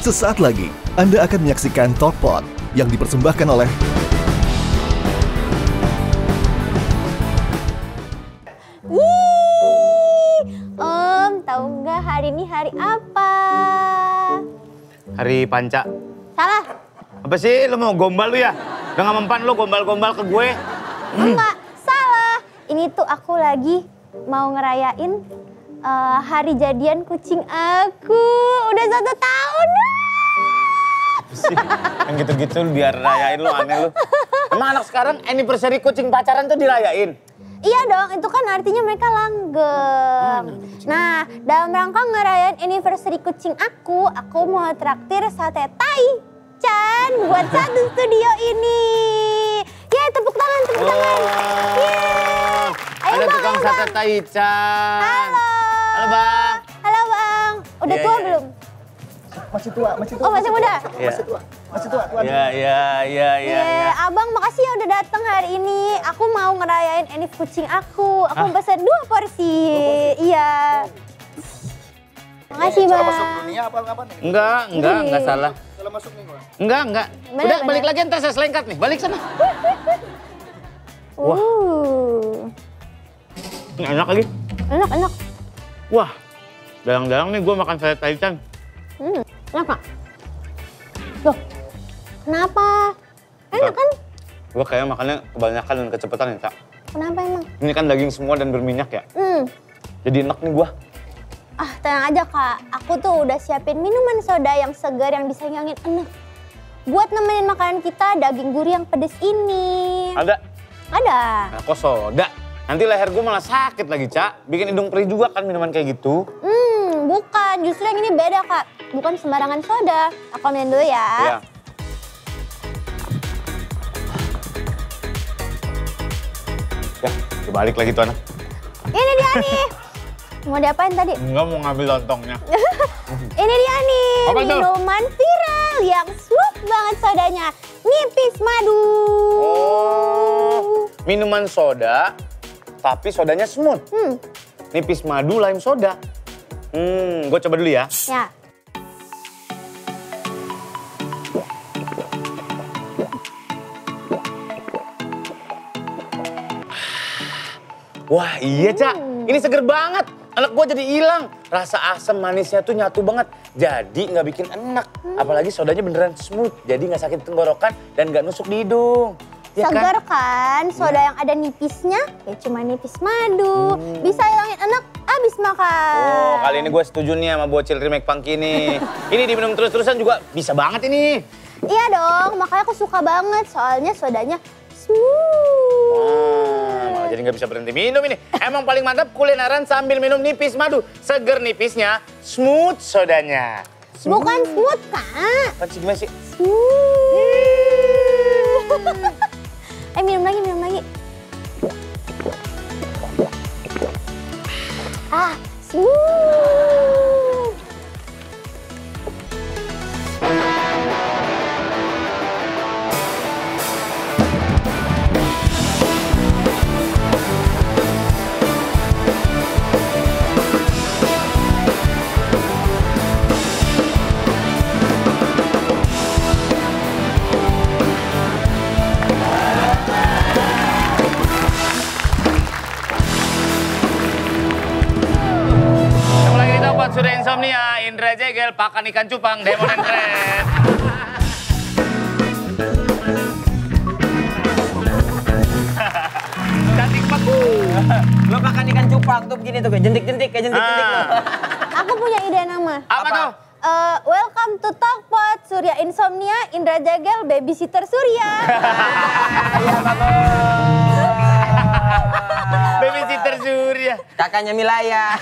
Sesaat lagi, Anda akan menyaksikan TalkPod yang dipersembahkan oleh Om, tahu nggak hari ini hari apa? Hari Panca. Salah. Apa sih? Lu mau gombal lu ya? Udah gak mempan lu gombal-gombal ke gue? Enggak, salah. Ini tuh aku lagi mau ngerayain hari jadian kucing aku. Udah 1 tahun. Sih, yang gitu-gitu biar rayain lu aneh lu. Emang anak sekarang anniversary kucing pacaran tuh dirayain? Iya dong, itu kan artinya mereka langgeng. Nah, dalam rangka ngerayain anniversary kucing aku mau traktir sate taichan buat satu studio ini. Yeay, tepuk tangan, tepuk tangan. Yeay. Ayo Ada Bang, tukang ayo sate Bang. taichan. Halo. Halo Bang. Halo Bang. Udah Iya, tua iya. belum? Masih tua. Oh, masih muda? Iya. Masih tua. Iya. Abang makasih ya udah datang hari ini. Aku mau ngerayain anniv kucing aku. Aku pesen 2 porsi. Iya. Makasih Salah Bang. masuk dunia apa nih? Enggak salah. Salah masuk nih gua. Enggak. Bener, Udah bener. balik lagi ntar saya selengkat nih. Balik sana. Wah. Ini enak lagi. Enak. Wah. Dalang-dalang nih gue makan sate taichan. Kenapa? Loh, kenapa? Enak kan? Gue kayaknya makannya kebanyakan dan kecepatan nih, Kak. Kenapa emang? Ini kan daging semua dan berminyak ya. Jadi enak nih gue. Ah, tenang aja Kak. Aku tuh udah siapin minuman soda yang segar yang bisa ngilangin enak. Buat nemenin makanan kita daging gurih yang pedes ini. Ada. Ada. Nah, kok soda? Nanti leher gue malah sakit lagi, Cak. Bikin hidung perih juga kan minuman kayak gitu. Bukan. Justru yang ini beda Kak. Bukan sembarangan soda. Aku ambilin dulu ya. Iya. Ya, dibalik lagi tuh anak. Ini dia nih. Mau diapain tadi? Enggak mau ngambil lontongnya. Ini dia nih. Apa itu? Minuman viral yang smooth banget sodanya. Nipis madu. Oh, minuman soda, tapi sodanya smooth. Nipis madu, lime soda. Gue coba dulu ya. Ya. Wah iya, Cak. Ini seger banget. Anak gue jadi hilang. Rasa asam manisnya tuh nyatu banget. Jadi nggak bikin enak. Apalagi sodanya beneran smooth. Jadi nggak sakit tenggorokan dan nggak nusuk di hidung. Ya Segar kan? Soda yang ada nipisnya, ya cuma nipis madu. Bisa hilangin enak abis makan. Oh, kali ini gue setuju nih sama bocil remake Pangki ini. Ini diminum terus-terusan juga bisa banget ini. Iya dong, makanya aku suka banget. Soalnya sodanya smooth. Malah jadi nggak bisa berhenti minum ini. Emang paling mantap kulineran sambil minum nipis madu. Seger nipisnya, smooth sodanya. Bukan smooth, Kak. Apa sih gimana sih? Smooth. Minum lagi. Ah, smooth. Ketemu lagi di Topot, sudah insomnia, Indra Jegel, pakan ikan cupang, Demon and Red. Cantik paku. Lo makan ikan cupang tuh begini tuh, kayak jentik-jentik lo. Aku punya ide nama. Apa tuh? Welcome to Talkpot, Surya Insomnia, Indra Jagel, Babysitter Surya. Babysitter Surya. Kakaknya Milaya.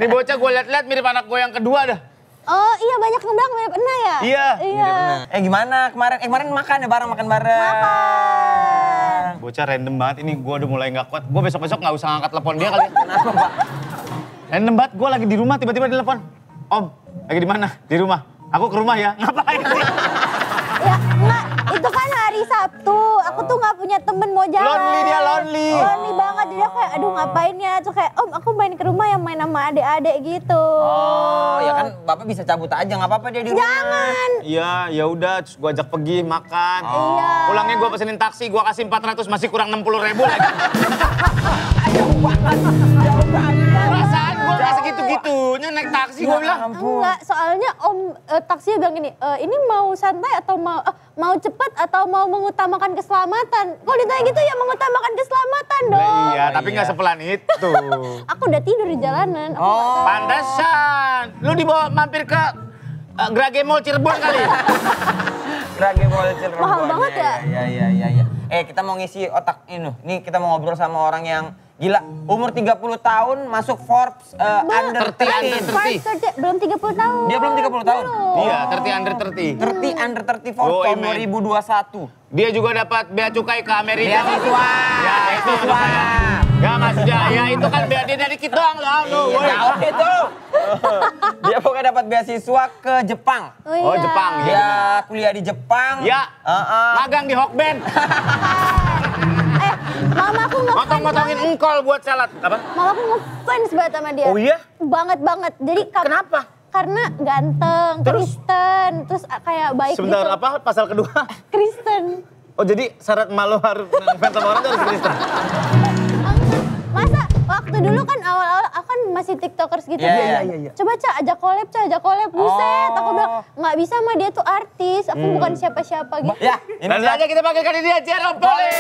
Ini bocah gue liat-liat mirip anak gue yang kedua dah. Oh iya, banyak yang bilang mirip Ena ya? Iya. Iya. Gimana kemarin makan ya bareng. Makan. Bocah random banget, ini gue udah mulai gak kuat. Gue besok-besok gak usah ngangkat telepon dia kali. Kenapa, Pak? Random banget, gue lagi di rumah tiba-tiba telepon. Om, lagi di mana? Di rumah. Aku ke rumah ya. Ngapain sih? Ya enggak, itu kan hari Sabtu. Aku tuh nggak punya temen mau jalan. Lonely dia, lonely. Lonely banget. Jadi aku kayak, aduh ngapain ya? Terus kayak, Om aku main ke rumah yang main sama adik-adik gitu. Oh, ya kan Bapak bisa cabut aja, nggak apa-apa dia di rumah. Jangan. Iya, ya udah, terus gua ajak pergi makan. Iya. Pulangnya gua pesenin taksi, gua kasih 400 masih kurang 60.000 lagi. Jauh banget. Perasaan gua nggak segitu-gitunya naik taksi, gua bilang. Enggak, soalnya Om taksinya bilang gini, ini mau santai atau mau cepat atau mau mengutamakan keselamatan? Kalau ditanya gitu ya mengutamakan keselamatan dong. Iya, tapi nggak sepelan itu. Aku udah tidur di jalanan. Aku nggak tahu. Pantesan. Lu dibawa mampir ke Grage Mall Cirebon kali. Grage Mall Cirebon. Mahal banget ya? Iya. Kita mau ngisi otak ini. Nih kita mau ngobrol sama orang yang gila. Umur 30 tahun masuk Forbes under 30. Belum 30 tahun. Dia belum 30 tahun? Iya, 30 under 30. 30 under 30 Forbes tahun 2021. Dia juga dapat bea cukai ke Amerika. Beasiswa. Ya, itu saya. Ya maksudnya, ya itu kan bea dia dikit doang lah. Iya, jauh itu. Dia pokoknya dapat beasiswa ke Jepang. Oh, Jepang. Dia kuliah di Jepang. Ya, magang di Hokben. Mamaku ngefans Motong-motongin engkol buat salad. Apa? Mamaku ngefans banget sama dia. Oh iya? Banget. Jadi Kenapa? Karena ganteng, Kristen, terus kayak baik Sebentar, gitu. apa pasal kedua? Kristen. Oh jadi syarat malu harus ngefans sama orang tuh harus Kristen? Masa waktu dulu kan awal-awal aku kan masih tiktokers gitu. Iya. Coba ajak collab. Buset, aku bilang nggak bisa mah dia tuh artis, aku bukan siapa-siapa gitu. Ya, ini Dan saja kita panggilkan dia Jerompoli.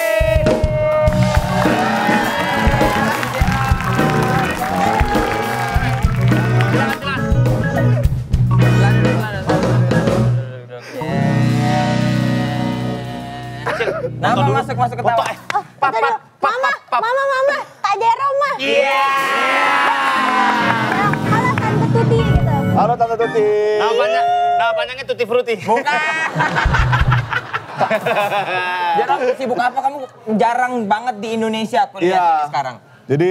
Nama masuk ketawa. Oh, kata dia, Mama, Kak Jerom mah. Iya. Halo Tante Tuti gitu. Halo Tante Tuti. Nama panjangnya Tutti Frutti. Bukan. Jarang sibuk apa kamu? Jarang banget di Indonesia aku lihat ini sekarang. Jadi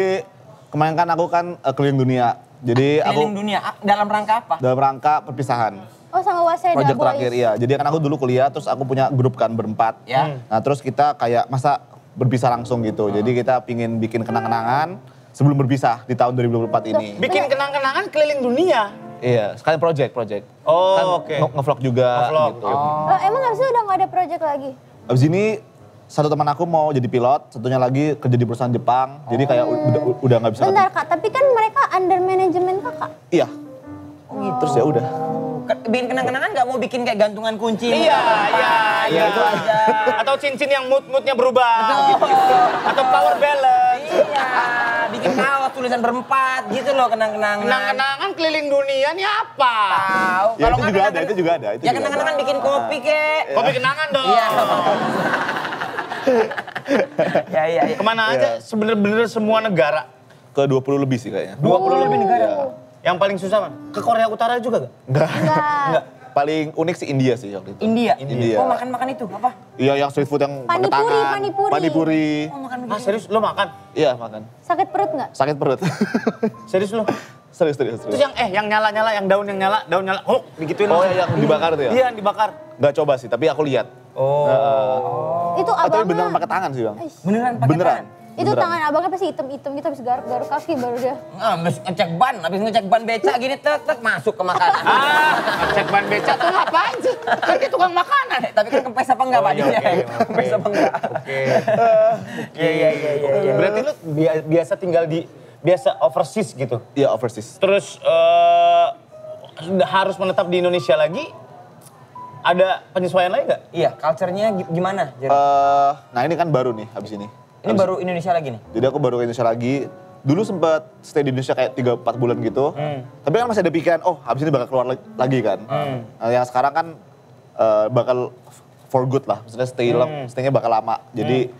kemarin kan aku keliling dunia. Jadi Keliling aku dunia dalam rangka apa? dalam rangka perpisahan. Oh sama Waseda Project Boys. terakhir iya. Jadi kan aku dulu kuliah terus aku punya grup kan berempat. Ya. Nah terus kita kayak masa berpisah langsung gitu. Jadi kita pingin bikin kenang-kenangan sebelum berpisah di tahun 2024 ini. Bikin kenang-kenangan keliling dunia. Iya, sekalian project. Oh, Kan oke. Nge-vlog juga Nge-vlog. gitu. Loh, emang abis itu udah gak ada project lagi? Abis ini satu teman aku mau jadi pilot, satunya lagi kerja di perusahaan Jepang. Jadi kayak udah nggak bisa. Bentar Kak, tapi kan mereka under manajemen Kakak. Iya. Terus ya udah. Bikin kenang-kenangan nggak mau bikin kayak gantungan kunci? Iya. Itu aja. Atau cincin yang mood-moodnya berubah. Gitu. Atau power balance. Iya, bikin kaos tulisan berempat gitu loh kenang-kenangan. Kenang-kenangan keliling dunia nih apa? Tahu. Ya itu juga ada, itu juga ada. Ya kenang-kenangan bikin kopi kek. Kopi kenangan dong. Iya. Ya. Kemana aja sebener-bener semua negara? Ke 20 lebih sih kayaknya. 20 lebih negara. Iya. Yang paling susah mana? Ke Korea Utara juga gak? Enggak. Paling unik sih India sih waktu itu. India. India. Oh makan itu apa? Iya yang street food yang pakai Panipuri, tangan. panipuri. Panipuri. Oh makan Ah serius lo makan? Iya makan. Sakit perut nggak? Sakit perut. Serius lo? serius. Terus yang nyala-nyala, yang daun nyala, oh digituin Oh langsung. yang dibakar tuh ya? Iya yang dibakar. Nggak coba sih, tapi aku lihat. Itu Atau abangnya. beneran pakai tangan sih bang? Beneran pakai Beneran. tangan? Itu Beneran. tangan abangnya pasti hitam-hitam gitu habis garuk-garuk kaki baru dia. Habis ngecek ban beca gini tek masuk ke makanan. Cek ban beca tuh ngapain sih? Kan dia tukang makanan. Tapi kan kempes apa enggak Pak? Kempes apa enggak? Oke. Iya. Berarti lu biasa tinggal biasa overseas gitu? Iya overseas. Terus harus menetap di Indonesia lagi? Ada penyesuaian lain nggak? Iya, culture-nya gimana? Nah ini kan baru nih habis ini. Ini baru Indonesia lagi nih? Jadi aku baru ke Indonesia lagi. Dulu sempat stay di Indonesia kayak 3-4 bulan gitu. Tapi kan masih ada pikiran, oh habis ini bakal keluar lagi kan. Nah, yang sekarang kan bakal for good lah. Maksudnya stay-nya bakal lama. Jadi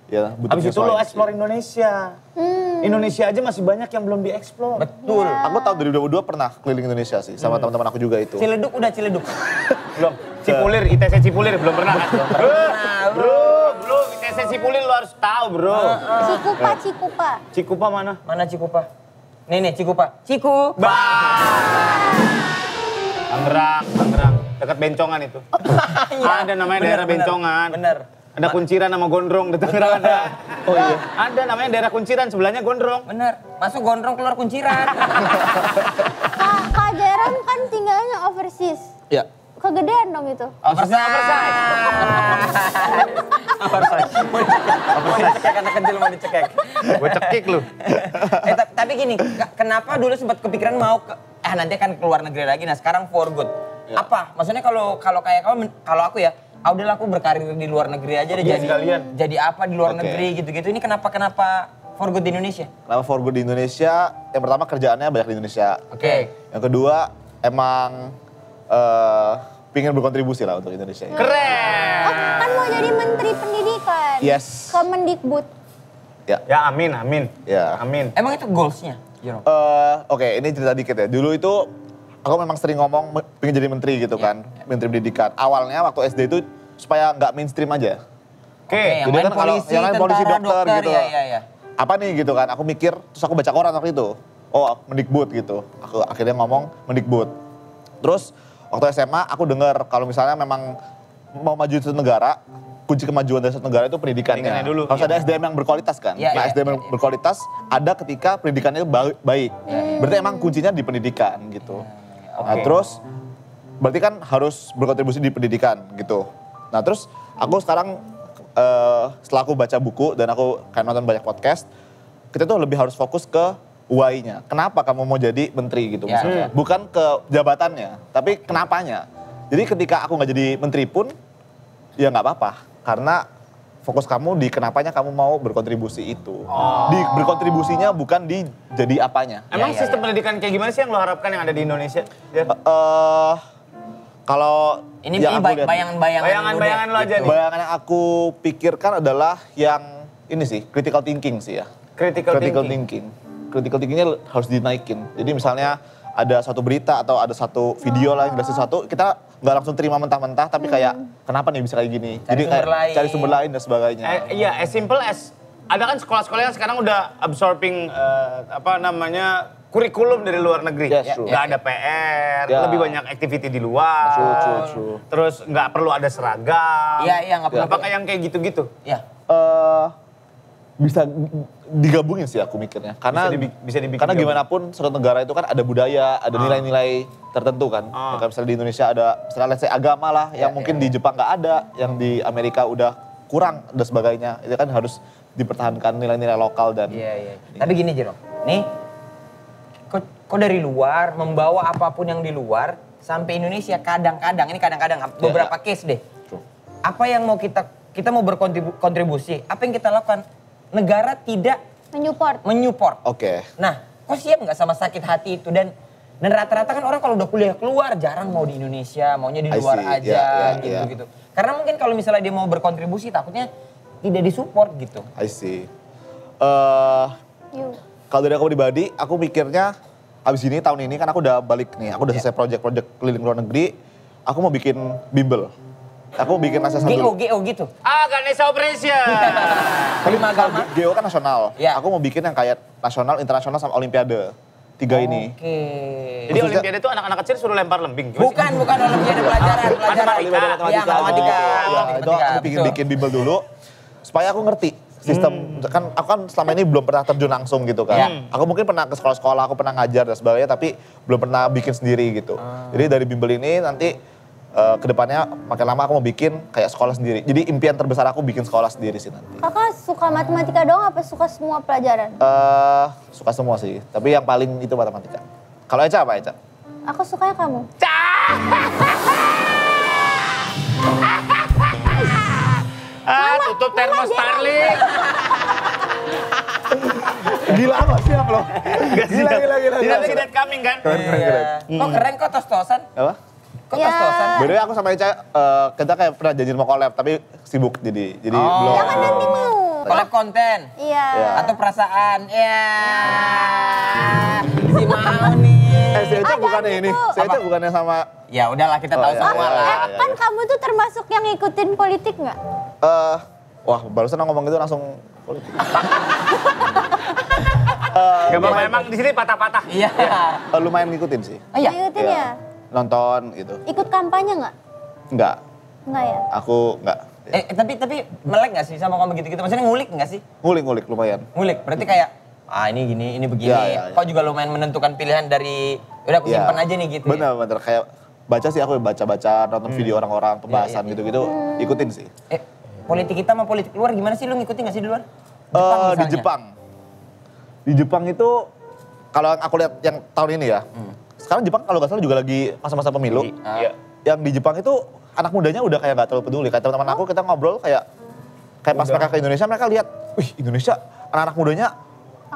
ya butuh Habis itu lo penyesuaian explore sih. Indonesia. Indonesia aja masih banyak yang belum dieksplor. Betul. Aku tahun 2022 pernah keliling Indonesia sih. Sama teman-teman aku juga itu. Ciledug udah Ciledug. Belum. Cipulir, ITC Cipulir belum pernah kan? Bro, ITC Cipulir lo harus tahu bro. Cikupa. Cikupa mana? Mana Cikupa? Nih Cikupa. Cikupa. Tangerang. Dekat Bencongan itu. Ada namanya daerah Bencongan. Bener. Ada Kunciran sama Gondrong, di Tangerang ada. Oh iya. Ada namanya daerah Kunciran, sebelahnya Gondrong. Bener, masuk gondrong keluar kunciran. Kak Jeron kan tinggalnya overseas. Ya. Kegedean dong itu. Oversize. Mau dicekek anak kecil mau dicekek. Gue cekik lu. Tapi gini, kenapa dulu sempat kepikiran mau nanti akan keluar negeri lagi. Nah sekarang for good. Ya. Apa? Maksudnya kalau kayak kamu, kalau aku ya, udahlah aku berkarir di luar negeri aja deh. Jadi apa di luar Oke. negeri gitu-gitu. Ini kenapa for good di Indonesia? Kenapa for good di Indonesia? Yang pertama kerjaannya banyak di Indonesia. Oke. Yang kedua emang pingin berkontribusi lah untuk Indonesia. Keren. Oh, kan mau jadi menteri pendidikan. Yes. Kemendikbud. Ya amin, amin. Ya. Amin. Emang itu goalsnya? Jero? Oke, ini cerita dikit ya. Dulu itu aku memang sering ngomong pengen jadi menteri gitu kan, menteri pendidikan. Awalnya waktu SD itu supaya nggak mainstream aja. Oke. yang jadi lain kan kalau polisi, yang lain polisi, tentara, dokter gitu. Iya. Apa nih gitu kan? Aku mikir, terus aku baca koran waktu itu. Oh, Mendikbud gitu. Aku akhirnya ngomong Mendikbud. Terus waktu SMA aku dengar kalau misalnya memang mau maju suatu negara, kunci kemajuan dari suatu negara itu pendidikannya. Pendidikannya dulu. Harus ada SDM yang berkualitas kan. Iya, Nah, iya, SDM yang berkualitas ada ketika pendidikannya baik. Berarti emang kuncinya di pendidikan gitu. Nah, Oke. terus berarti kan harus berkontribusi di pendidikan gitu. Nah, terus aku sekarang setelah aku baca buku dan aku kayak nonton banyak podcast, kita tuh lebih harus fokus ke why-nya. Kenapa kamu mau jadi menteri gitu Ya. misalnya. Bukan ke jabatannya, tapi kenapanya. Jadi ketika aku nggak jadi menteri pun, ya nggak apa-apa. Karena fokus kamu di kenapanya kamu mau berkontribusi itu. Di berkontribusinya bukan di jadi apanya. Emang Ya. sistem pendidikan kayak gimana sih yang lo harapkan yang ada di Indonesia? Ya. Kalau Ini yang aku lihat- Bayangan-bayangan lo aja nih. bayangan yang aku pikirkan adalah yang ini sih, critical thinking sih ya. Critical thinking. thinking. Critical thinkingnya harus dinaikin. Jadi misalnya ada satu berita atau ada satu video lah yang ada sesuatu, kita nggak langsung terima mentah-mentah, tapi kayak kenapa nih bisa kayak gini? Cari sumber lain. cari sumber lain dan sebagainya. Iya, as simple as ada kan sekolah-sekolah yang sekarang udah absorbing kurikulum dari luar negeri. Yes, true. Nggak ada PR, Ya. lebih banyak activity di luar. True. Terus nggak perlu ada seragam. Iya, nggak perlu. Apakah yang kayak gitu-gitu? Iya. Bisa digabungin sih aku mikirnya. Karena Bisa dibikin karena gabung. gimana pun suatu negara itu kan ada budaya, ada nilai-nilai tertentu kan. Ya, kayak misalnya di Indonesia ada misalnya let's say agama lah yang mungkin di Jepang nggak ada, yang di Amerika udah kurang dan sebagainya. Itu kan harus dipertahankan nilai-nilai lokal dan Iya. Tapi gini Jero, nih kok dari luar membawa apapun yang di luar sampai Indonesia kadang-kadang beberapa case deh. True. Apa yang mau kita mau berkontribusi, apa yang kita lakukan? Negara tidak menyupport. Oke. Nah, kok siap nggak sama sakit hati itu dan rata-rata kan orang kalau udah kuliah keluar jarang mau di Indonesia, maunya di I luar see. aja Yeah. gitu. Karena mungkin kalau misalnya dia mau berkontribusi takutnya tidak disupport gitu. I see. You. Kalau dari aku pribadi, aku mikirnya abis ini tahun ini kan aku udah balik nih, aku udah selesai project keliling luar negeri, aku mau bikin bimbel. Aku bikin asesmen dulu. GO gitu. Ganesha Operation. Lima agama. Geo kan nasional. Ya. Aku mau bikin yang kayak nasional, internasional sama olimpiade. 3 ini. Oke. Jadi Olimpiade itu anak-anak kecil suruh lempar lembing. Gimana sih? Bukan olimpiade pelajaran. Matematika. Iya, matematika. Ya, itu aku bikin bimbel dulu supaya aku ngerti sistem. Kan aku kan selama ini belum pernah terjun langsung gitu kan. Ya. Aku mungkin pernah ke sekolah-sekolah, aku pernah ngajar dan sebagainya, tapi belum pernah bikin sendiri gitu. Jadi dari bimbel ini nanti kedepannya makin lama aku mau bikin kayak sekolah sendiri. Jadi impian terbesar aku bikin sekolah sendiri sih nanti. Kakak suka matematika doang apa suka semua pelajaran? Suka semua sih, tapi yang paling itu matematika. Kalau Eca apa Eca? Aku sukanya kamu. Tutup termos Starling. Gila apa siap loh. Gila. Tidak see that coming kan? Keren. Kok keren kok tos-tosan? Apa? Kok Ya. tos-tosan? Beda aku sama Eca, kita kayak pernah janjian mau collab, tapi sibuk jadi belum. Jangan nanti mau. Collab konten. Iya. Ya. Atau perasaan. Ya. Si mau nih. Si Eca bukannya ini, gitu. si Eca bukannya sama, Ya udahlah kita tahu iya, semua iya, lah. iya. Kan kamu tuh termasuk yang ngikutin politik nggak? wah barusan ngomong gitu langsung politik. Gak apa-apa, emang di sini patah-patah. Iya. Lumayan ngikutin sih, Oh iya. Ngikutin Iya. ya? nonton gitu. Ikut kampanye nggak? Enggak, Nggak ya? aku enggak. Tapi melek nggak sih sama kamu gitu-gitu? Maksudnya ngulik nggak sih? Ngulik lumayan. Ngulik, berarti kayak ini gini, ini begini. Ya. Kau juga lumayan menentukan pilihan dari udah aku simpan aja nih gitu. Bener kayak baca sih aku baca nonton video orang-orang pembahasan gitu-gitu ikutin sih. Politik kita sama politik luar gimana sih, lu ngikutin nggak sih di luar? Di Jepang itu kalau aku lihat yang tahun ini ya. Sekarang Jepang kalau nggak salah juga lagi masa-masa pemilu. Iya. Yang di Jepang itu anak mudanya udah kayak nggak terlalu peduli. Kayak teman-teman aku kita ngobrol kayak pas mereka ke Indonesia mereka lihat, wih Indonesia anak-anak mudanya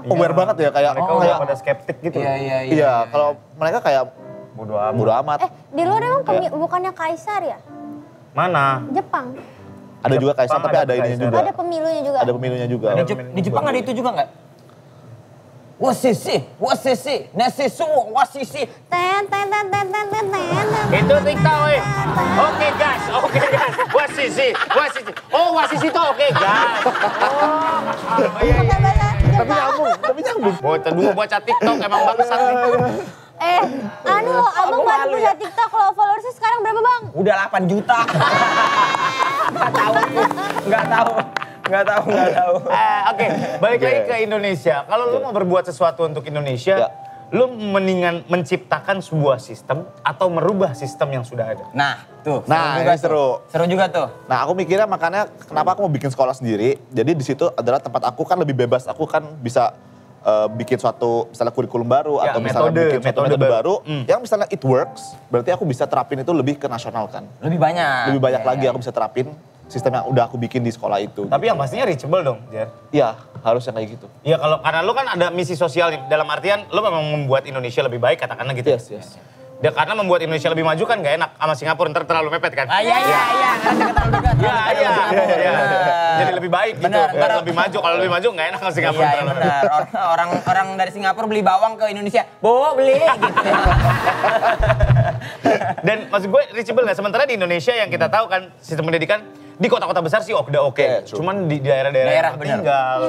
aware banget ya kayak Mereka udah pada skeptik gitu. Iya, kalau mereka kayak Bodo amat. Di luar emang bukannya kaisar ya? Mana? Jepang. Ada juga kaisar tapi ada ininya kaisar. juga. Ada pemilunya juga. Ada pemilunya juga. Di Jepang ada itu juga nggak? Wasisi, nasisu, wasisi. Ten. Itu TikTok, weh. Oke gas. Wasisi. Oh, wasisi itu oke gas. Tapi nyambung. Bocah TikTok emang bangsat nih. Abang baru punya TikTok, kalau followersnya sekarang berapa bang? Udah 8 juta. Nggak tahu. Oke, balik lagi ke Indonesia. Kalau lu mau berbuat sesuatu untuk Indonesia, lu mendingan menciptakan sebuah sistem atau merubah sistem yang sudah ada? Nah, tuh. Ini seru. Seru juga tuh. Nah, aku mikirnya makanya kenapa aku mau bikin sekolah sendiri. Jadi di situ adalah tempat aku kan lebih bebas. Aku kan bisa bikin suatu misalnya kurikulum baru atau misalnya bikin suatu metode baru yang misalnya it works, berarti aku bisa terapin itu lebih ke nasional kan. Lebih banyak. Lebih banyak lagi aku bisa terapin sistem yang udah aku bikin di sekolah itu. Tapi yang pastinya reachable dong, Jer. Iya, harusnya kayak gitu. Iya, karena lu kan ada misi sosial dalam artian lu memang membuat Indonesia lebih baik katakanlah gitu. Yes. Ya, karena membuat Indonesia lebih maju kan gak enak sama Singapura, ntar terlalu mepet kan? Iya. Karena terlalu dekat. Iya. Jadi lebih baik gitu, Benar, biar lebih maju. Kalau lebih maju gak enak sama Singapura. Iya, benar. Orang dari Singapura beli bawang ke Indonesia, beli gitu. Dan maksud gue reachable gak? Sementara di Indonesia yang kita tahu kan sistem pendidikan di kota-kota besar sih udah oke. Cuman di daerah-daerah yang tertinggal.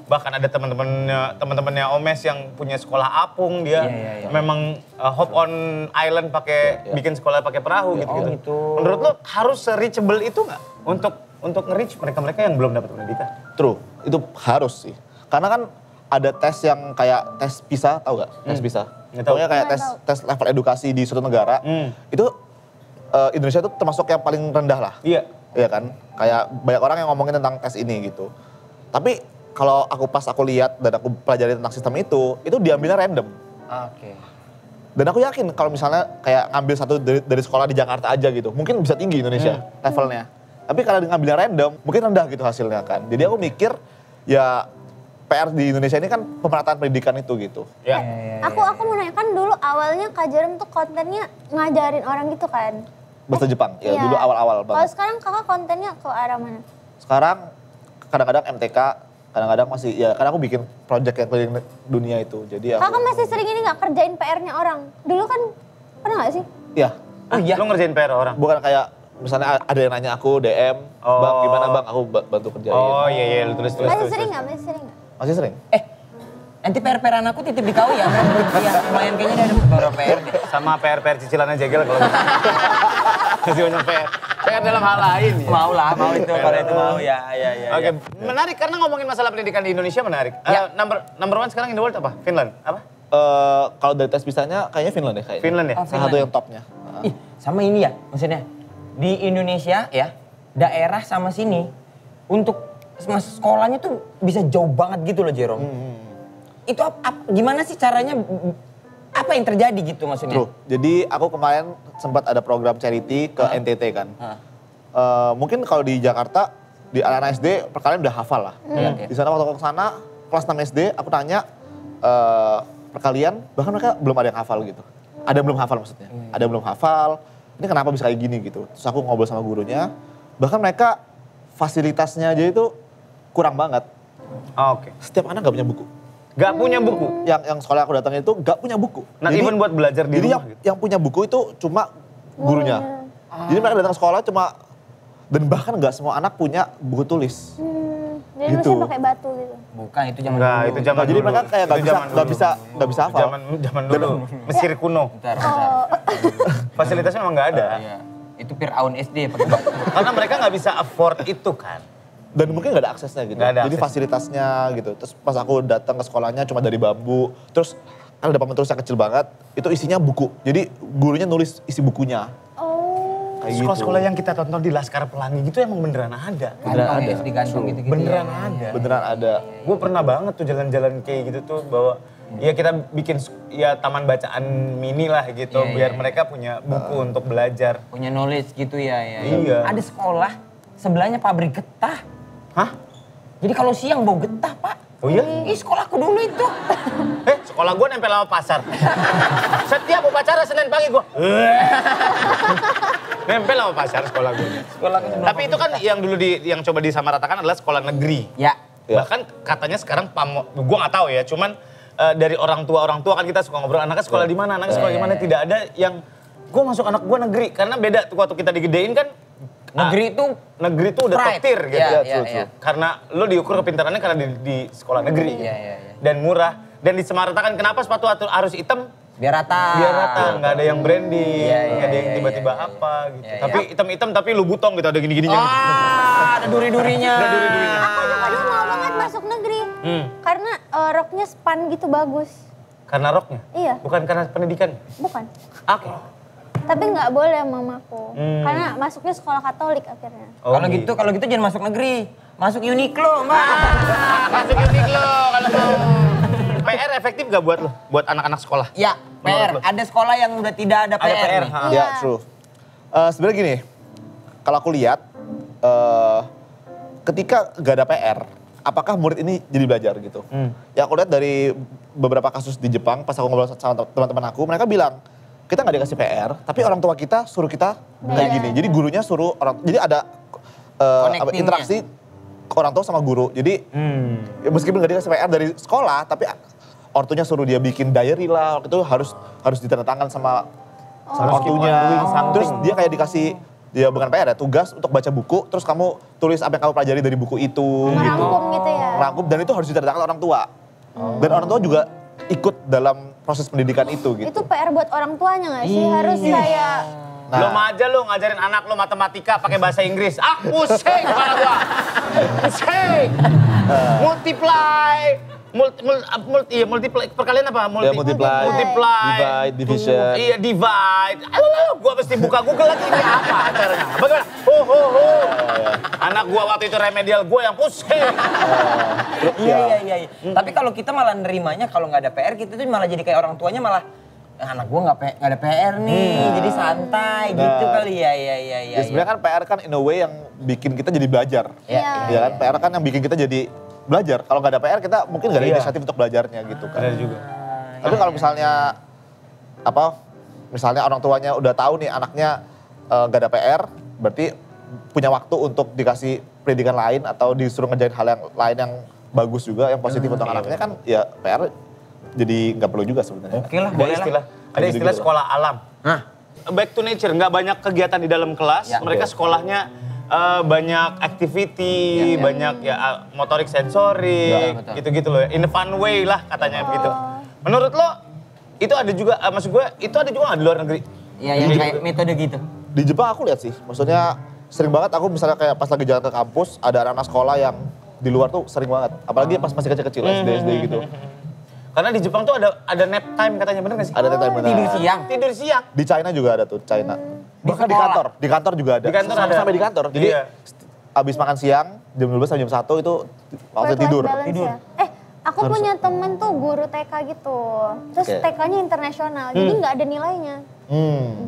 Bahkan ada teman-temannya Omes yang punya sekolah apung, dia memang hop on island pakai bikin sekolah pakai perahu gitu. Menurut lo harus reachable itu nggak untuk nge-reach mereka-mereka yang belum dapat pendidikan? True, itu harus sih. Karena kan ada tes yang kayak tes PISA, tahu gak? Tes PISA. Pokoknya kayak tes level edukasi di suatu negara. Itu Indonesia itu termasuk yang paling rendah lah. Iya kan? Kayak banyak orang yang ngomongin tentang tes ini gitu. Tapi kalau pas aku lihat dan aku pelajari tentang sistem itu diambilnya random. Oke. Dan aku yakin kalau misalnya kayak ngambil satu dari sekolah di Jakarta aja gitu, mungkin bisa tinggi Indonesia levelnya. Tapi kalau ngambilnya random, mungkin rendah gitu hasilnya kan. Jadi aku mikir ya PR di Indonesia ini kan pemerataan pendidikan itu gitu. Ya. Aku mau nanya, kan dulu awalnya Kak Jerem tuh kontennya ngajarin orang gitu kan? Bahasa Jepang, ya dulu awal-awal Kalau banget. sekarang kakak kontennya ke arah mana? Sekarang kadang-kadang MTK, kadang-kadang masih, ya kan aku bikin project yang keliling dunia itu. Jadi Kakak masih sering ini nggak kerjain PR-nya orang? Dulu kan pernah nggak sih? Iya, Oh iya? Lo ngerjain PR orang? bukan kayak misalnya ada yang nanya aku DM, Bang gimana Bang, aku bantu kerjain. Oh iya, lu tulis. Masih sering nggak? Masih sering? Nanti PR-PRan aku titip di kau ya. Iya, lumayan kayaknya ada beberapa PR deh. Sama PR cicilannya Jegel kalau gitu. Masih banyak PR. PR dalam hal lain ya? Mau itu, kalau itu mau ya. Oke, menarik karena ngomongin masalah pendidikan di Indonesia menarik. Number one sekarang in the world apa? Finland? Apa? Kalau dari tes bisanya kayaknya Finland ya kayaknya. Finland ya? Salah satu yang topnya. Ih, sama ini ya, maksudnya di Indonesia ya, daerah sama sini untuk sekolahnya tuh bisa jauh banget gitu loh, Jerome. Itu gimana sih caranya, apa yang terjadi gitu maksudnya? True. Jadi aku kemarin sempat ada program charity ke NTT kan. Mungkin kalau di Jakarta, di anak-anak SD perkalian udah hafal lah. Di sana waktu aku ke sana, kelas 6 SD aku tanya perkalian, bahkan mereka belum ada yang hafal gitu. Ada yang belum hafal maksudnya. Ada yang belum hafal, ini kenapa bisa kayak gini gitu. Terus aku ngobrol sama gurunya, bahkan mereka fasilitasnya aja itu kurang banget. Oke. Setiap anak gak punya buku. Gak punya buku? Yang sekolah aku datangin itu gak punya buku. Nah, even buat belajar di jadi rumah gitu? yang punya buku itu cuma gurunya. Jadi mereka datang sekolah cuma, dan bahkan gak semua anak punya buku tulis. Jadi Gitu. mesti pakai batu gitu. Bukan, itu zaman Enggak, dulu. itu zaman Jadi dulu. mereka kayak Itu zaman gak dulu. bisa hafal. Zaman dulu, Mesir kuno. Bentar. Fasilitasnya memang gak ada. Iya. Itu Fir'aun SD pakai bambu. Karena mereka nggak bisa afford itu kan. Dan mungkin nggak ada aksesnya gitu. Nggak ada Jadi akses. fasilitasnya gitu. Terus pas aku datang ke sekolahnya cuma dari bambu. Terus kan ada papan tulis yang kecil banget. Itu isinya buku. Jadi gurunya nulis isi bukunya. Oh. Kayak gitu. Sekolah-sekolah yang kita tonton di Laskar Pelangi gitu emang beneran ada. Gantong ada. ya, SD gantong gitu-gitu. Beneran ya. ada. Beneran ada. Gue pernah banget tuh jalan-jalan kayak gitu tuh bawa ya kita bikin ya taman bacaan mini lah gitu Iya, biar iya, mereka punya buku untuk belajar. Punya knowledge gitu ya. Iya. Ada sekolah, sebelahnya pabrik getah. Hah? Jadi kalau siang bau getah, Pak. Oh iya? Ih, sekolahku dulu itu. Sekolah gue nempel sama pasar. Setiap upacara Senin pagi gue. Nempel sama pasar sekolah gue. Sekolahku sebelah Tapi itu kan yang dulu yang coba disamaratakan adalah sekolah negeri. Ya. Ya. Bahkan katanya sekarang gue nggak tahu ya, cuman dari orang tua kan kita suka ngobrol anaknya sekolah di mana, anaknya sekolah di mana, tidak ada yang gue masuk anak gue negeri karena beda tuh waktu kita digedein kan. Negeri itu udah top pride. tier gitu. Iya, true, iya. Karena lo diukur kepintarannya karena di sekolah negeri. Iya, iya, iya. Dan murah. Dan disamaratakan kenapa sepatu harus hitam? Biar rata. Biar rata, nggak ada yang branding, Iya, nggak ada yang iya, tiba-tiba iya, apa gitu. Iya, iya. Tapi hitam-hitam tapi lu butong gitu, ada gini-gininya. gitu. Ada duri-durinya. Ada duri-durinya. Aku juga dulu mau banget masuk negeri. Karena roknya span gitu bagus. Karena roknya? Iya. Bukan karena pendidikan? Bukan. Oke. Tapi nggak boleh mamaku. Karena masuknya sekolah Katolik akhirnya. Oh, Kalau gitu jangan masuk negeri. Masuk Uniqlo, Mbak. Masuk Uniqlo kalau mau. PR efektif gak buat lo? Buat anak-anak sekolah? Ya, Menurut lo? PR. Ada sekolah yang udah tidak ada Ada PR. PR, nih. ha. Iya. Ya, true. Sebenarnya gini, kalau aku lihat, ketika gak ada PR, apakah murid ini jadi belajar gitu? Ya aku lihat dari beberapa kasus di Jepang, pas aku ngobrol sama teman-teman aku, mereka bilang, kita gak dikasih PR, tapi orang tua kita suruh kita kayak gini. Jadi gurunya suruh jadi ada Connecting-nya. interaksi orang tua sama guru. Jadi ya meskipun gak dikasih PR dari sekolah, tapi ortunya suruh dia bikin diary lah, waktu itu harus ditandatangan sama ortunya. Terus dia kayak dikasih, dia bukan PR ya, tugas untuk baca buku, terus kamu tulis apa yang kamu pelajari dari buku itu. Merangkum gitu ya. Merangkum, dan itu harus ditandatangan orang tua. Dan orang tua juga ikut dalam proses pendidikan itu gitu. Itu PR buat orang tuanya nggak sih? Harus kayak Nah. Lo aja lo ngajarin anak lo matematika pakai bahasa Inggris. Ah, pusing kepala gua. Pusing. Multiply, perkalian apa? Ya, multiply, divide, division. Iya, divide. Gua mesti buka Google lagi, ini apa caranya? Bagaimana? Anak gua waktu itu remedial, gua yang pusing. Iya. Tapi kalau kita malah nerimanya kalau nggak ada PR, kita tuh malah jadi kayak orang tuanya malah anak gua nggak ada PR nih, jadi santai gitu kali ya. Ya sebenarnya kan PR kan in a way yang bikin kita jadi belajar. Iya. Ya kan, PR kan yang bikin kita jadi belajar. Kalau nggak ada PR kita mungkin nggak ada Iya. inisiatif untuk belajarnya gitu kan. Ada juga. Tapi kalau misalnya orang tuanya udah tahu nih anaknya nggak ada PR, berarti punya waktu untuk dikasih pendidikan lain atau disuruh ngerjain hal yang lain yang bagus juga, yang positif untuk anaknya kan ya PR jadi nggak perlu juga sebenarnya. Oke lah, Ada boleh lah. istilah Gitu-gitu. sekolah alam. Hah? Back to nature, nggak banyak kegiatan di dalam kelas. Ya. Mereka sekolahnya banyak activity, banyak ya motorik sensorik, Ya, betul. gitu-gitu loh. In a fun way lah katanya begitu. Menurut lo, itu ada juga, maksud gue, itu ada juga nggak di luar negeri? Iya, yang kayak metode gitu. Di Jepang aku lihat sih, maksudnya sering banget aku misalnya kayak pas lagi jalan ke kampus, ada anak-anak sekolah yang di luar tuh sering banget. Apalagi pas masih kecil-kecil, SD gitu. Karena di Jepang tuh ada nap time katanya, bener gak sih? Ada time benar. Tidur siang. Tidur siang. Di China juga ada tuh, China. Bahkan di sekolah. kantor juga ada. Di kantor ada. Sampai di kantor. Jadi Iya. abis makan siang, jam 12 sampai jam 1 itu waktu work-life tidur. balance ya. Aku punya temen tuh guru TK gitu. Terus Oke. TK-nya internasional, jadi nggak ada nilainya.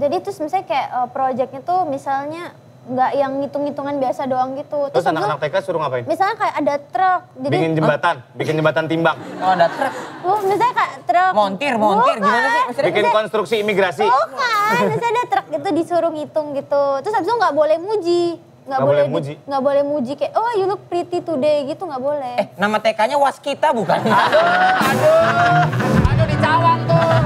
Jadi terus misalnya kayak projectnya tuh misalnya nggak yang ngitung-ngitungan biasa doang gitu. Terus habis itu anak-anak TK suruh ngapain? misalnya kayak ada truk, jadi Bikin jembatan timbang. Oh, ada truk. misalnya kayak truk. Montir, Bukan. gimana sih? Maksudnya Bikin konstruksi imigrasi. Bukan, misalnya ada truk gitu disuruh ngitung gitu. Terus habis itu nggak boleh muji. Nggak boleh muji? Nggak boleh muji kayak, oh you look pretty today gitu nggak boleh. nama TK-nya Waskita bukan? Aduh di Cawang tuh.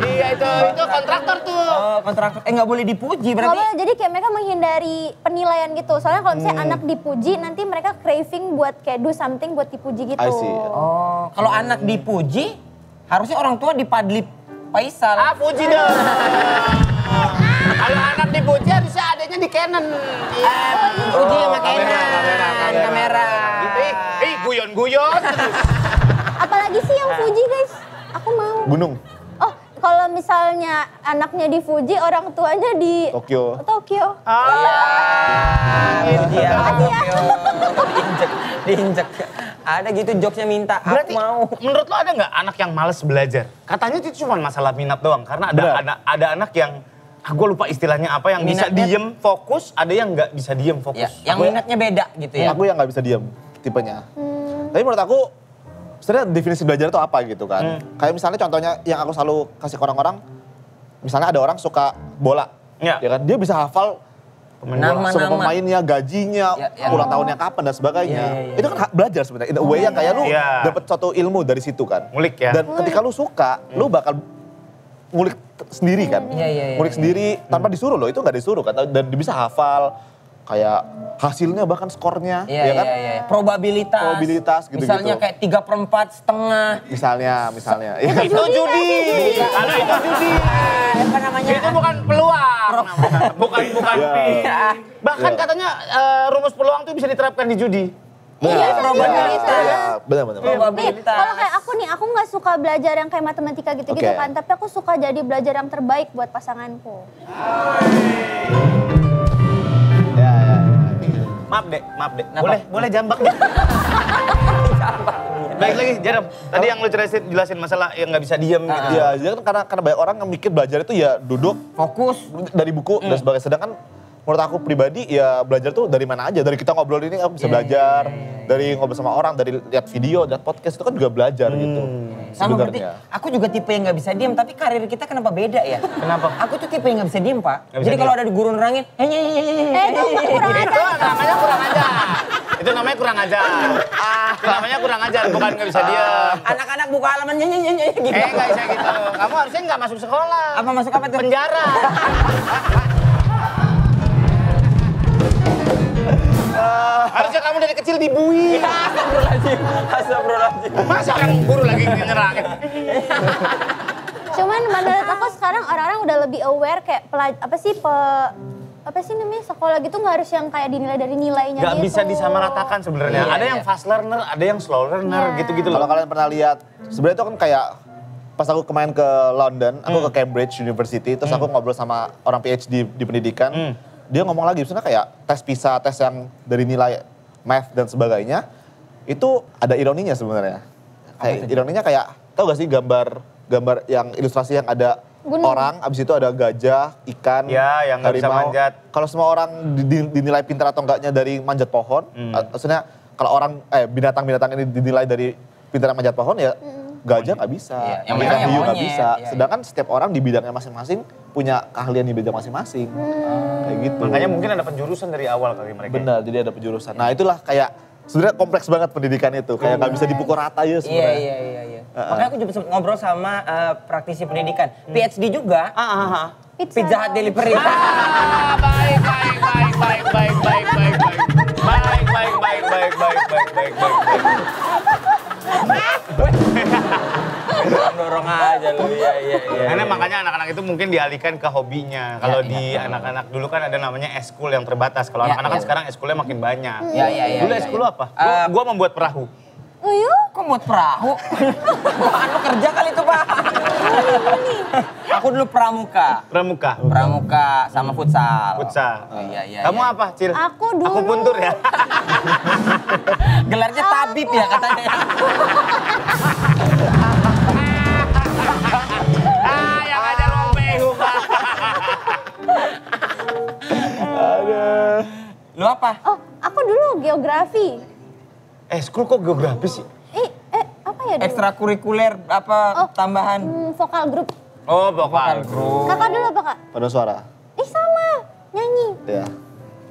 Iya itu kontraktor tuh. Oh, kontraktor. Nggak boleh dipuji Nggak berarti. boleh, jadi kayak mereka menghindari penilaian gitu. Soalnya kalau misalnya anak dipuji, nanti mereka craving buat kayak do something buat dipuji gitu. I see. Oh, kalau anak dipuji, harusnya orang tua dipadli Faisal. Ah, puji dong. Kalau anak dipuji harusnya adanya di Canon. Iya. Fuji sama kamera. Gitu, guyon-guyon. Apalagi sih yang Fuji guys? Aku mau. Gunung. Oh, kalau misalnya anaknya di Fuji, orang tuanya di Tokyo. Tokyo. Fuji ya. Makasih ya. Diinjek. Ada gitu jokesnya minta, Berarti aku mau. menurut lo ada nggak anak yang males belajar? Katanya itu cuma masalah minat doang. Karena ada anak yang, gue lupa istilahnya apa, yang bisa Minatnya- diem fokus, ada yang nggak bisa diem fokus. Ya, yang minatnya beda gitu ya. Aku yang nggak bisa diam tipenya. Tapi menurut aku sebenarnya definisi belajar itu apa gitu kan. Kayak misalnya contohnya yang aku selalu kasih ke orang-orang, misalnya ada orang suka bola, Ya. ya kan, dia bisa hafal Nama-nama. semua pemainnya, gajinya, Ya. ulang tahunnya kapan dan sebagainya. Ya. Itu kan belajar sebenarnya. In a way yang kayak lu Ya. dapat suatu ilmu dari situ kan. Ngulik ya. Dan ketika lu suka, lu bakal ngulik sendiri kan. Iya. Ngulik sendiri tanpa disuruh loh, itu nggak disuruh kan. Dan bisa hafal kayak hasilnya bahkan skornya, Iya, ya kan. iya. Probabilitas Gitu-gitu. Misalnya kayak 3/4 setengah. Misalnya. Ya. Itu judi. Kalau itu judi. Apa namanya? Itu bukan peluang. namanya. Bukan. Ya. Bahkan Ya. katanya rumus peluang itu bisa diterapkan di judi. Iya, probabilitas. Ya, benar. Nih, Probabilitas. kalau kayak aku nih, aku nggak suka belajar yang kayak matematika gitu-gitu Oke. kan. Tapi aku suka jadi belajar yang terbaik buat pasanganku. Ya. Maaf dek. Kenapa? Boleh jambak deh. Baik lagi, Jerem. Tadi yang lu jelasin masalah yang nggak bisa diem gitu. Ya, jadi kan karena banyak orang yang mikir belajar itu ya duduk Fokus. dari buku dan sebagainya. Sedangkan menurut aku pribadi ya belajar tuh dari mana aja. Dari kita ngobrol ini aku bisa belajar. Dari ngobrol sama orang, dari lihat video, lihat podcast itu kan juga belajar gitu. Sama berarti Sebenarnya. aku juga tipe yang nggak bisa diem, tapi karir kita kenapa beda ya? Kenapa? Aku tuh tipe yang nggak bisa diem, Pak. Nggak bisa Jadi kalau diem. ada di guru nerangin, Itu kurang Itu namanya kurang ajar. Itu namanya kurang ajar. Itu namanya kurang ajar, bukan nggak bisa diem. anak-anak buka halaman nyanyi gitu. Nggak bisa gitu. Kamu harusnya nggak masuk sekolah. Apa masuk apa tuh? Penjara. Harusnya kamu dari kecil dibui. Astagfirullahaladzim. Masa orang guru lagi nyerangin. Cuman menurut aku sekarang orang-orang udah lebih aware kayak apa sih namanya sekolah gitu nggak harus yang kayak dinilai dari nilainya Nggak gitu. bisa disamaratakan sebenarnya. Iya, Ada yang iya. fast learner, ada yang slow learner, Iya. gitu-gitu Kalau loh. kalian pernah lihat, sebenarnya itu kan kayak pas aku kemarin ke London, aku ke Cambridge University, terus aku ngobrol sama orang PhD di pendidikan. Dia ngomong lagi, sebenarnya kayak tes PISA, tes yang dari nilai math dan sebagainya, itu ada ironinya sebenarnya. Kayak ironinya kayak, tau gak sih gambar yang ilustrasi yang ada Gunung. orang, abis itu ada gajah, ikan, Ya, yang nggak bisa harimau. manjat. Kalau semua orang dinilai pintar atau enggaknya dari manjat pohon, maksudnya kalau orang binatang-binatang ini dinilai dari pintar manjat pohon ya gajah nggak bisa, Iya, yang ikan menang yang hiu nggak monyet, bisa. iya, Sedangkan setiap orang di bidangnya masing-masing punya keahlian di bidang masing-masing, kayak gitu. Makanya mungkin ada penjurusan dari awal kali mereka. Benar, jadi ada penjurusan. Nah itulah kayak sebenarnya kompleks banget pendidikan itu, kayak nggak bisa dipukul rata ya sebenarnya. Iya. Makanya aku juga sempat ngobrol sama praktisi pendidikan. PhD juga, Pizza Hut delivery. Baik. Dorong aja lu, iya. Karena makanya anak-anak itu mungkin dialihkan ke hobinya. Kalau di anak-anak dulu kan ada namanya eskul yang terbatas. Kalau Ya, anak-anak kan ya. sekarang eskulnya makin banyak. Iya. Dulu eskul lu apa? Gua membuat perahu. Oh iya? Kok buat perahu? Anu kerja kali itu, Pak. Aku dulu pramuka. Pramuka sama futsal. Futsal. Oh, iya. Kamu apa, Cil? Aku dulu. Aku puntur ya. Gelarnya tabib ya katanya. Yang ada rompehu, Pak. Lu apa? Oh, aku dulu geografi. Eskul kok geografi sih? Apa ya dulu? Ekstrakurikuler apa tambahan? Vokal grup. Oh, vokal group. Kakak dulu apa kak? Pada suara, Sama, nyanyi. ya.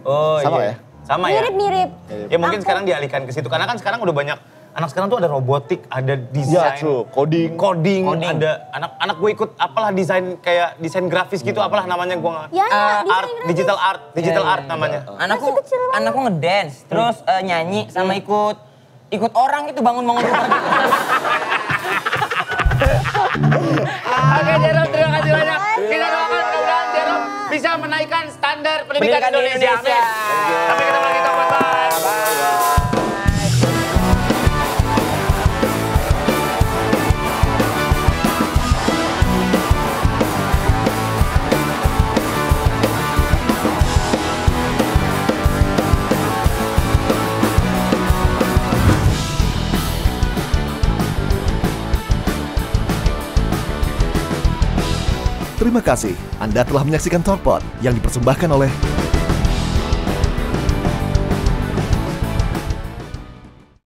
Oh, Sama iya. ya? Sama ya? Mirip-mirip. Ya mungkin Aku- sekarang dialihkan ke situ. Karena kan sekarang udah banyak, anak sekarang tuh ada robotik, ada Ya, desain. true. Coding. Coding, ada anak gue ikut apalah desain kayak desain grafis gitu, apalah namanya gue nggak. Ya, Art, digital art namanya. Anakku kecil banget. anakku ngedance, terus nyanyi sama ikut orang itu bangun-bangun rumah gitu. Oke, Jerome, terima kasih banyak. Kita doakan mudah-mudahan Jerome bisa menang menaikkan standar pendidikan Pendidikan di Indonesia. Indonesia. Amin. Sampai ketemu lagi, Tobat. Bye. Terima kasih Anda telah menyaksikan TalkPod yang dipersembahkan oleh